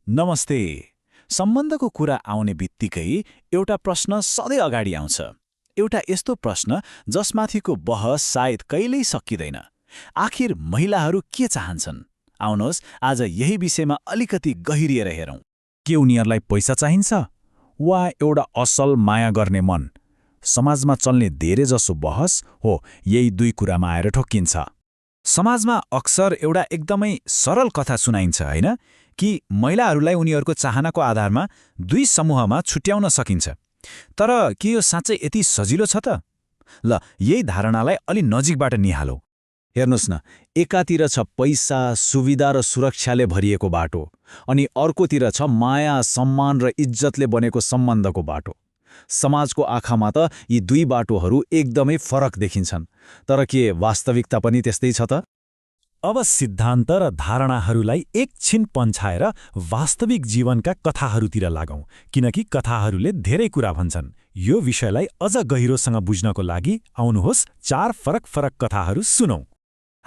नमस्ते। सम्बन्धको कुरा आउने बित्तिकै एउटा प्रश्न सधैँ अगाडि आउँछ। एउटा यस्तो प्रश्न जसमाथिको बहस सायद कहिल्यै सकिँदैन। आखिर महिलाहरू के चाहन्छन्? आउनुहोस् आज यही विषयमा अलिकति गहिरिएर हेरौँ। के उनीहरूलाई पैसा चाहिन्छ वा एउटा असल माया गर्ने मन? समाजमा चल्ने धेरैजसो बहस हो यही दुई कुरामा आएर ठोक्किन्छ। समाजमा अक्सर एउटा एकदमै सरल कथा सुनाइन्छ, होइन? कि महिलाहरूलाई उनीहरूको चाहनाको आधारमा दुई समूहमा छुट्याउन सकिन्छ। तर के यो साँच्चै यति सजिलो छ त? ल, यही धारणालाई अलि नजिकबाट निहालौँ। हेर्नुहोस् न, एकातिर छ पैसा, सुविधा र सुरक्षाले भरिएको बाटो, अनि अर्कोतिर छ माया, सम्मान र इज्जतले बनेको सम्बन्धको बाटो। समाजको आँखामा त यी दुई बाटोहरू एकदमै फरक देखिन्छन्। तर के वास्तविकता पनि त्यस्तै छ त? अब सिद्धान्त र धारणाहरूलाई एकछिन पन्छाएर वास्तविक जीवनका कथाहरूतिर लागौं, किनकि कथाहरूले धेरै कुरा भन्छन्। यो विषयलाई अझ गहिरोसँग बुझ्नको लागि आउनुहोस् 4 फरक कथाहरू सुनौं।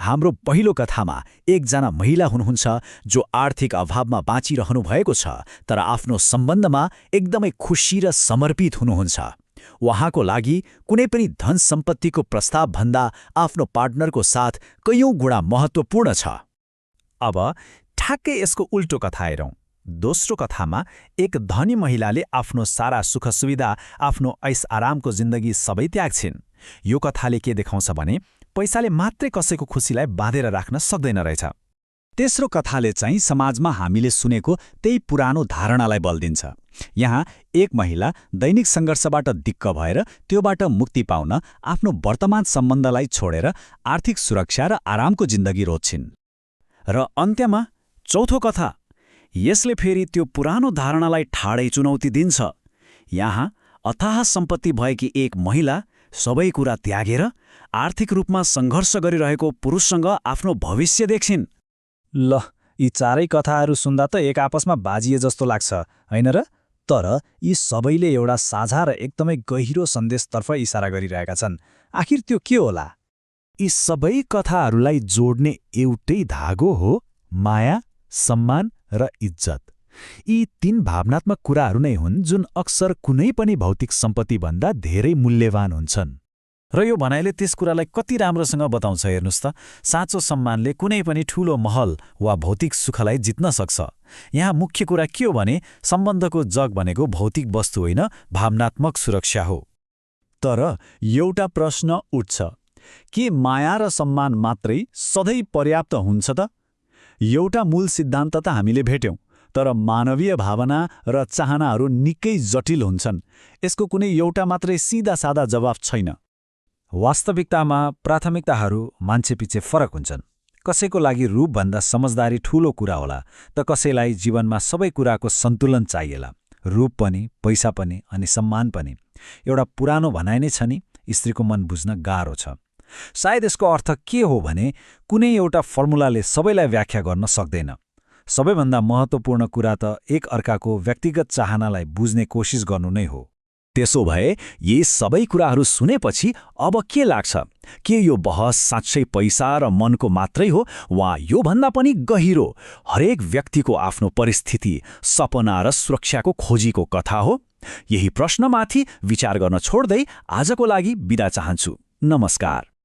हाम्रो पहिलो कथामा एकजना महिला हुनुहुन्छ जो आर्थिक अभावमा बाँचिरहनु भएको छ, तर आफ्नो सम्बन्धमा एकदमै खुशी र समर्पित हुनुहुन्छ। उहाँको लागि कुनै पनि धन सम्पत्तिको प्रस्तावभन्दा आफ्नो पार्टनरको साथ कैयौं गुणा महत्त्वपूर्ण छ। अब ठ्याक्कै यसको उल्टो कथा हेरौँ। दोस्रो कथामा एक धनी महिलाले आफ्नो सारा सुख सुविधा, आफ्नो ऐस आरामको जिन्दगी सबै त्याग्छिन्। यो कथाले के देखाउँछ भने पैसाले मात्रै कसैको खुसीलाई बाँधेर राख्न सक्दैन रहेछ। तेस्रो कथाले चाहिँ समाजमा हामीले सुनेको त्यही पुरानो धारणालाई बल दिन्छ। यहाँ एक महिला दैनिक सङ्घर्षबाट दिक्क भएर त्योबाट मुक्ति पाउन आफ्नो वर्तमान सम्बन्धलाई छोडेर आर्थिक सुरक्षा र आरामको जिन्दगी रोज्छिन्। र अन्त्यमा चौथो कथा, यसले फेरि त्यो पुरानो धारणालाई ठाडै चुनौती दिन्छ। यहाँ अथाह सम्पत्ति भएकी एक महिला सबै कुरा त्यागेर आर्थिक रूपमा सङ्घर्ष गरिरहेको पुरुषसँग आफ्नो भविष्य देख्छिन्। ल, यी चारै कथाहरू सुन्दा त एक आपसमा बाजिए जस्तो लाग्छ, होइन र? तर यी सबैले एउटा साझा र एकदमै गहिरो सन्देशतर्फ इसारा गरिरहेका छन्। आखिर त्यो के होला? यी सबै कथाहरूलाई जोड्ने एउटै धागो हो माया, सम्मान र इज्जत। यी 3 भावनात्मक कुराहरू नै हुन् जुन अक्सर कुनै पनि भौतिक सम्पत्तिभन्दा धेरै मूल्यवान हुन्छन्। र यो भनाइले त्यस कुरालाई कति राम्रोसँग बताउँछ हेर्नुहोस् त। साँचो सम्मानले कुनै पनि ठूलो महल वा भौतिक सुखलाई जित्न सक्छ। यहाँ मुख्य कुरा के हो भने सम्बन्धको जग भनेको भौतिक वस्तु होइन, भावनात्मक सुरक्षा हो। तर एउटा प्रश्न उठ्छ, के माया र सम्मान मात्रै सधैँ पर्याप्त हुन्छ त? एउटा मूल सिद्धान्त त हामीले भेट्यौं, तर मानवीय भावना र चाहनाहरू निकै जटिल हुन्छन्। यसको कुनै एउटा मात्रै सिधा-सादा जवाफ छैन। वास्तविकतामा प्राथमिकताहरू मान्छेपिच्छे फरक हुन्छन्। कसैको लागि रूपभन्दा समझदारी ठूलो कुरा होला, त कसैलाई जीवनमा सबै कुराको सन्तुलन चाहिएला। रूप पनि, पैसा पनि अनि सम्मान पनि। एउटा पुरानो भनाइ नै छ नि, स्त्रीको मन बुझ्न गाह्रो छ। सायद यसको अर्थ के हो भने कुनै एउटा फर्मुलाले सबैलाई व्याख्या गर्न सक्दैन। सबैभन्दा महत्त्वपूर्ण कुरा त एक अर्काको व्यक्तिगत चाहनालाई बुझ्ने कोसिस गर्नु नै हो। त्यसो भए यी सबै कुराहरू सुनेपछि अब के लाग्छ? के यो बहस साँच्चै पैसा र मनको मात्रै हो वा योभन्दा पनि गहिरो हरेक व्यक्तिको आफ्नो परिस्थिति, सपना र सुरक्षाको खोजीको कथा हो? यही प्रश्नमाथि विचार गर्न छोड्दै आजको लागि बिदा चाहन्छु। नमस्कार।